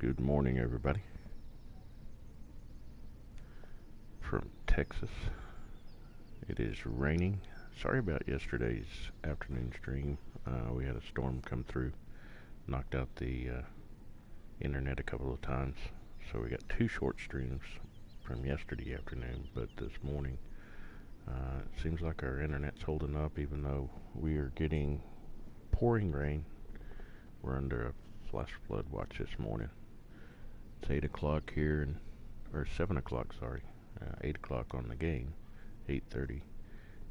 Good morning, everybody. From Texas. It is raining. Sorry about yesterday's afternoon stream. We had a storm come through, knocked out the internet a couple of times. So we got two short streams from yesterday afternoon, but this morning it seems like our internet's holding up even though we are getting pouring rain. We're under a flash flood watch this morning. It's 8 o'clock here, or 7 o'clock, sorry. 8 o'clock on the game, 8:30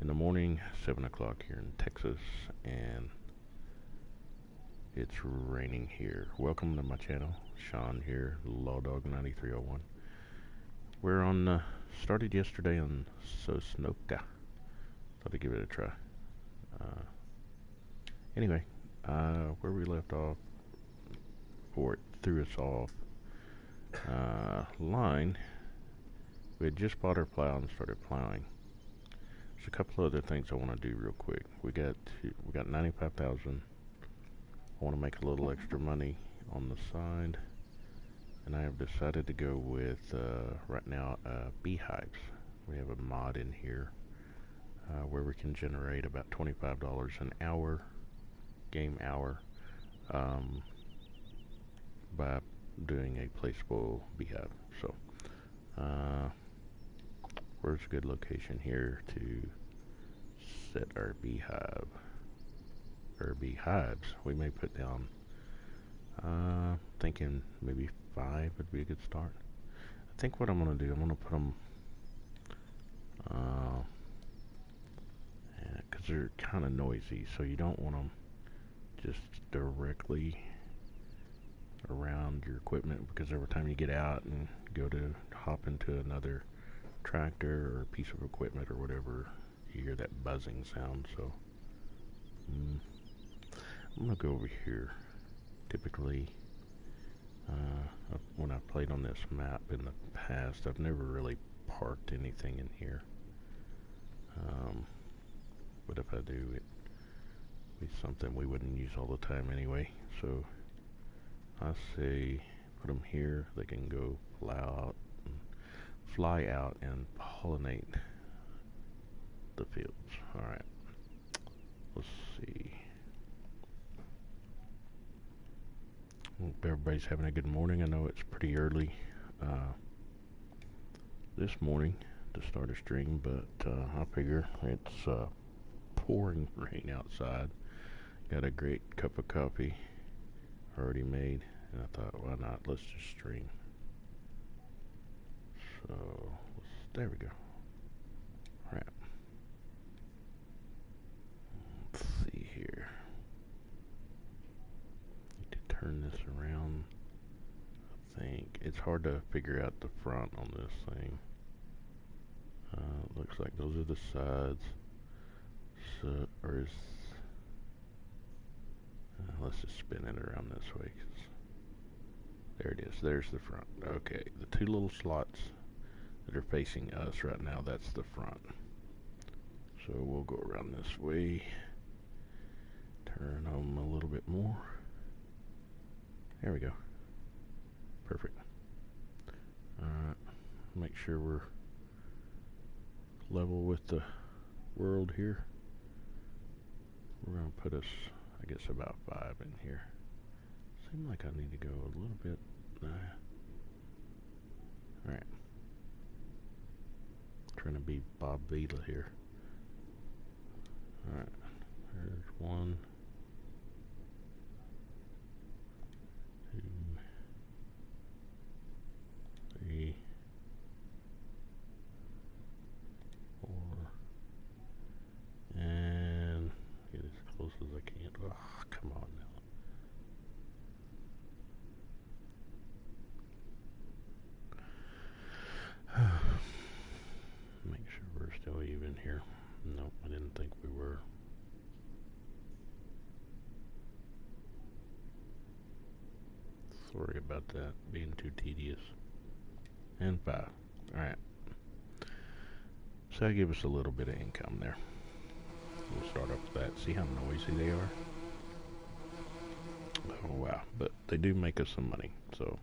in the morning, 7 o'clock here in Texas, and it's raining here. Welcome to my channel. Sean here, Lawdog9301. We're on, started yesterday on Sosnovka. Thought I'd give it a try. Anyway, where we left off, before it threw us off line, we had just bought our plow and started plowing. There's a couple other things I want to do real quick. We got 95,000. I want to make a little extra money on the side, and I have decided to go with right now beehives. We have a mod in here where we can generate about $25 an hour, game hour, by doing a placeable beehive. So where's a good location here to set our beehive or beehives? We may put down thinking maybe 5 would be a good start. I think what I'm gonna do, I'm gonna put them because they're kind of noisy, so you don't want them just directly around your equipment, because every time you get out and go to hop into another tractor or piece of equipment or whatever, you hear that buzzing sound. So I'm gonna go over here. Typically when I've played on this map in the past, I've never really parked anything in here, but if I do, it'd be something we wouldn't use all the time anyway. So I say put them here. They can go fly out and pollinate the fields. Alright, let's see. Hope everybody's having a good morning. I know it's pretty early this morning to start a stream, but I figure it's pouring rain outside. Got a great cup of coffee already made, and I thought, why not? Let's just stream. So there we go. Alright. Let's see here. Need to turn this around. I think it's hard to figure out the front on this thing. Looks like those are the sides. So, or is let's just spin it around this way. There it is. There's the front. Okay, the two little slots that are facing us right now, that's the front. So we'll go around this way, turn them a little bit more. There we go. Perfect. Alright, make sure we're level with the world here. We're going to put us, I guess, about 5 in here. Seems like I need to go a little bit. Alright. Trying to be Bob Vila here. Alright. There's 1, 2, 3, 4, and get as close as I can. Oh, come on now. Make sure we're still even here. Nope, I didn't think we were. Sorry about that being too tedious. And 5. Alright. So that gives us a little bit of income there. We'll start off with that. See how noisy they are? Oh wow. But they do make us some money. So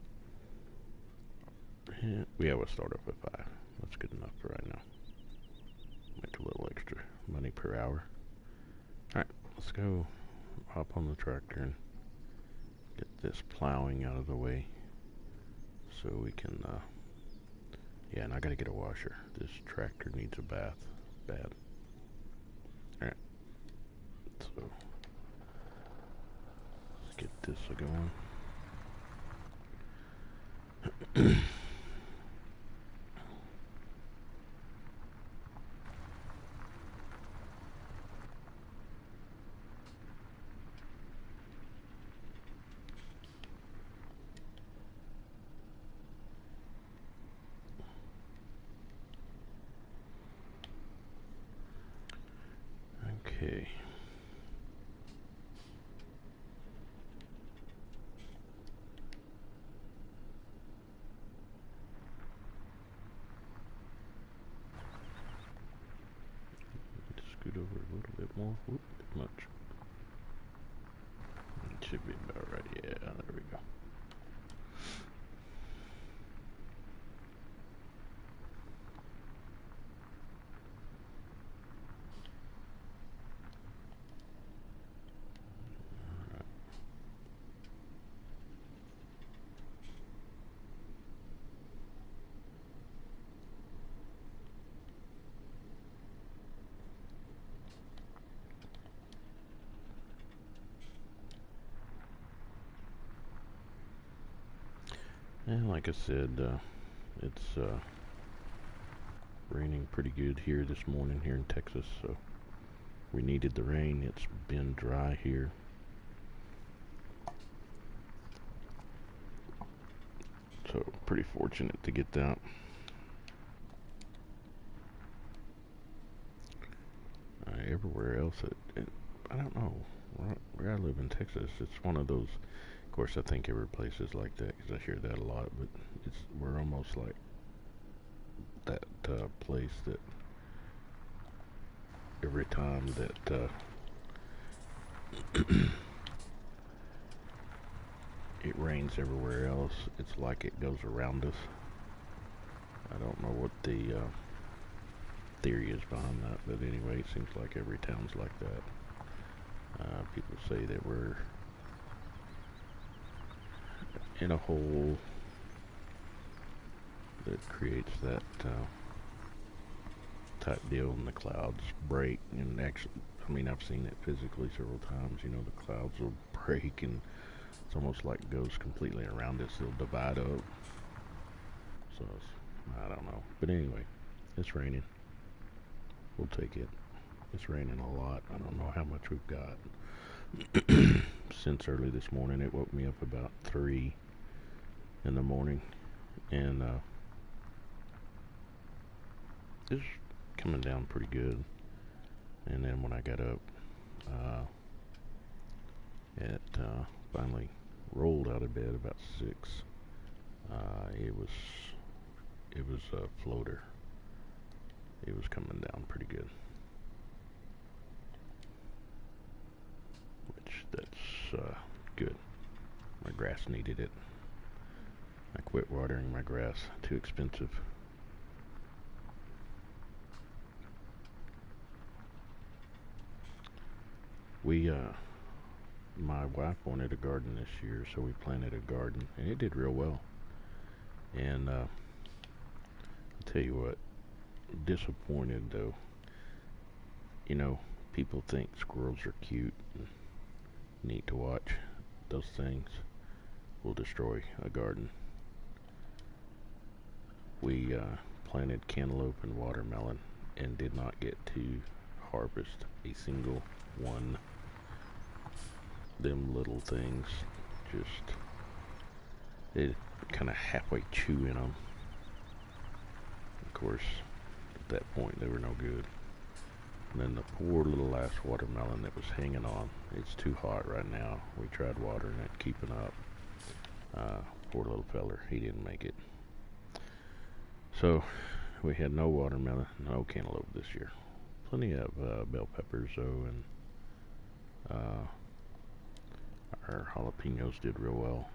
Yeah, we'll start off with 5. That's good enough for right now. Make a little extra money per hour. Alright, let's go hop on the tractor and get this plowing out of the way so we can, yeah, and I gotta get a washer. This tractor needs a bath bad. Alright, so let's get this going. Okay. Scoot over a little bit more. Whoop, much. It should be about right. Yeah, there we go. And like I said, it's raining pretty good here this morning here in Texas, so we needed the rain. It's been dry here. So pretty fortunate to get that. Everywhere else, I don't know. Where I live in Texas, it's one of those. Of course, I think every place is like that because I hear that a lot. But we're almost like that place that every time that it rains everywhere else, it's like it goes around us. I don't know what the theory is behind that, but anyway, it seems like every town's like that. People say that we're in a hole that creates that type deal, and the clouds break. And actually, I mean, I've seen it physically several times. You know, the clouds will break, and it's almost like it goes completely around us. It'll divide up. So I don't know, but anyway, it's raining. We'll take it. It's raining a lot. I don't know how much we've got. Since early this morning, it woke me up about 3 in the morning, and it's coming down pretty good. And then when I got up, it finally rolled out of bed about 6. It was a floater. It was coming down pretty good. That's good. My grass needed it. I quit watering my grass. Too expensive. My wife wanted a garden this year, so we planted a garden, and it did real well. And I'll tell you what, disappointed though. You know, people think squirrels are cute and neat to watch. Those things will destroy a garden. We planted cantaloupe and watermelon and did not get to harvest a single one. Them little things just, they kind of halfway chewing them. Of course, at that point they were no good. And then the poor little last watermelon that was hanging on, it's too hot right now. We tried watering it, keeping up. Poor little feller, he didn't make it. So we had no watermelon, no cantaloupe this year. Plenty of bell peppers though, and our jalapenos did real well.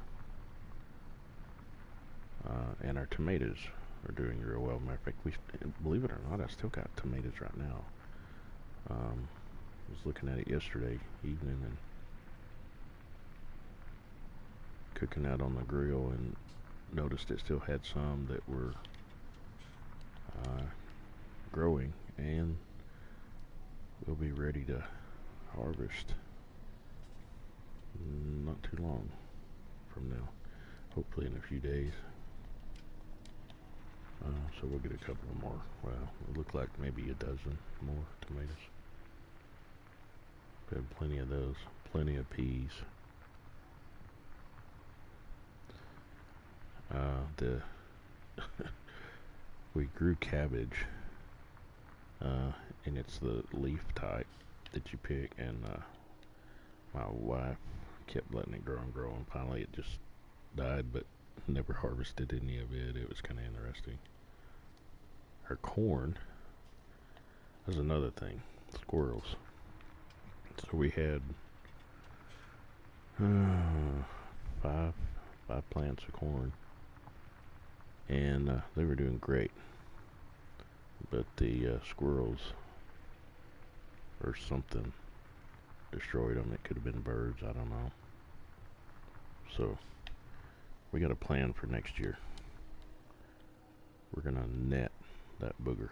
And our tomatoes are doing real well. Matter of fact, believe it or not, I still got tomatoes right now. I was looking at it yesterday evening and cooking out on the grill and noticed it still had some that were growing, and we'll be ready to harvest not too long from now, hopefully in a few days. So we'll get a couple more. Well, it looked like maybe a dozen more tomatoes. We have plenty of those, plenty of peas. We grew cabbage, and it's the leaf type that you pick, and my wife kept letting it grow and grow, and finally it just died, but never harvested any of it. It was kind of interesting. Our corn is another thing. Squirrels. So we had five plants of corn, and they were doing great, but the squirrels or something destroyed them. It could have been birds, I don't know. So we got a plan for next year. We're gonna net that booger.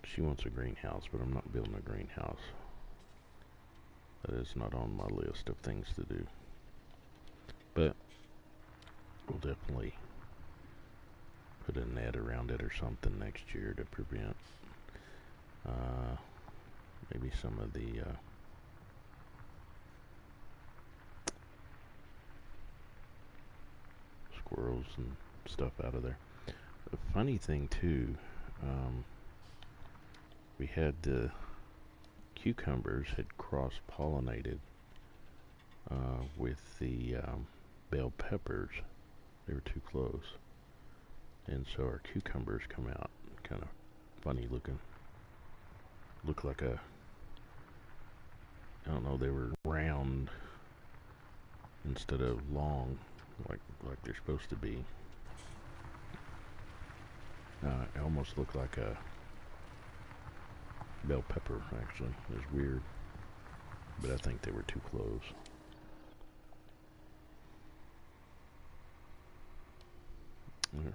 She wants a greenhouse, but I'm not building a greenhouse. That is not on my list of things to do. But we'll definitely put a net around it or something next year to prevent maybe some of the squirrels and stuff out of there. The funny thing too, we had the cucumbers had cross-pollinated with the bell peppers. They were too close, and so our cucumbers come out kind of funny looking. Look like I don't know, they were round instead of long like they're supposed to be. It almost looked like a bell pepper, actually. It was weird, but I think they were too close. All right.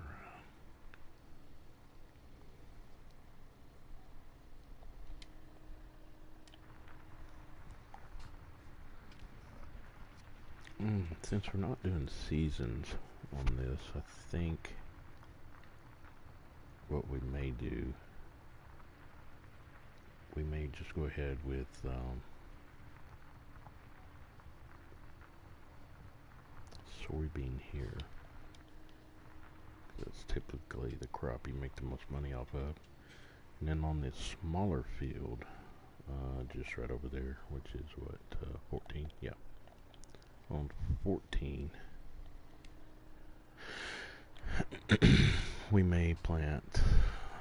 Since we're not doing seasons on this, I think what we may do, we may just go ahead with soybean here. That's typically the crop you make the most money off of. And then on this smaller field, just right over there, which is what, 14? Yeah. On 14, we may plant,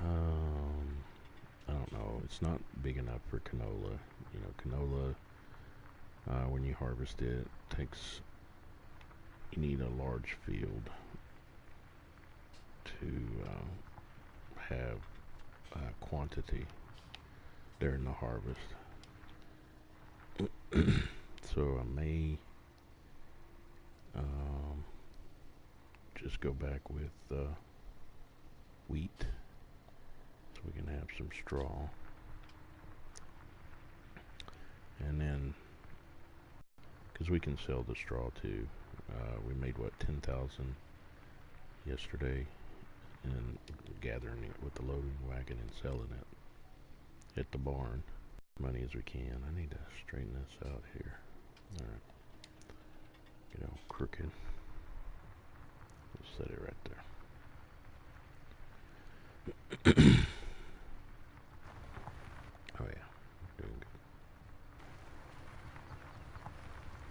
I don't know, it's not big enough for canola. You know, canola, when you harvest it, you need a large field to have quantity during the harvest. So I may just go back with wheat so we can have some straw. And then, because we can sell the straw too, we made what, 10,000 yesterday, and gathering it with the loading wagon and selling it at the barn, money as we can. I need to straighten this out here. All right, you know, crooked. We'll set it right there.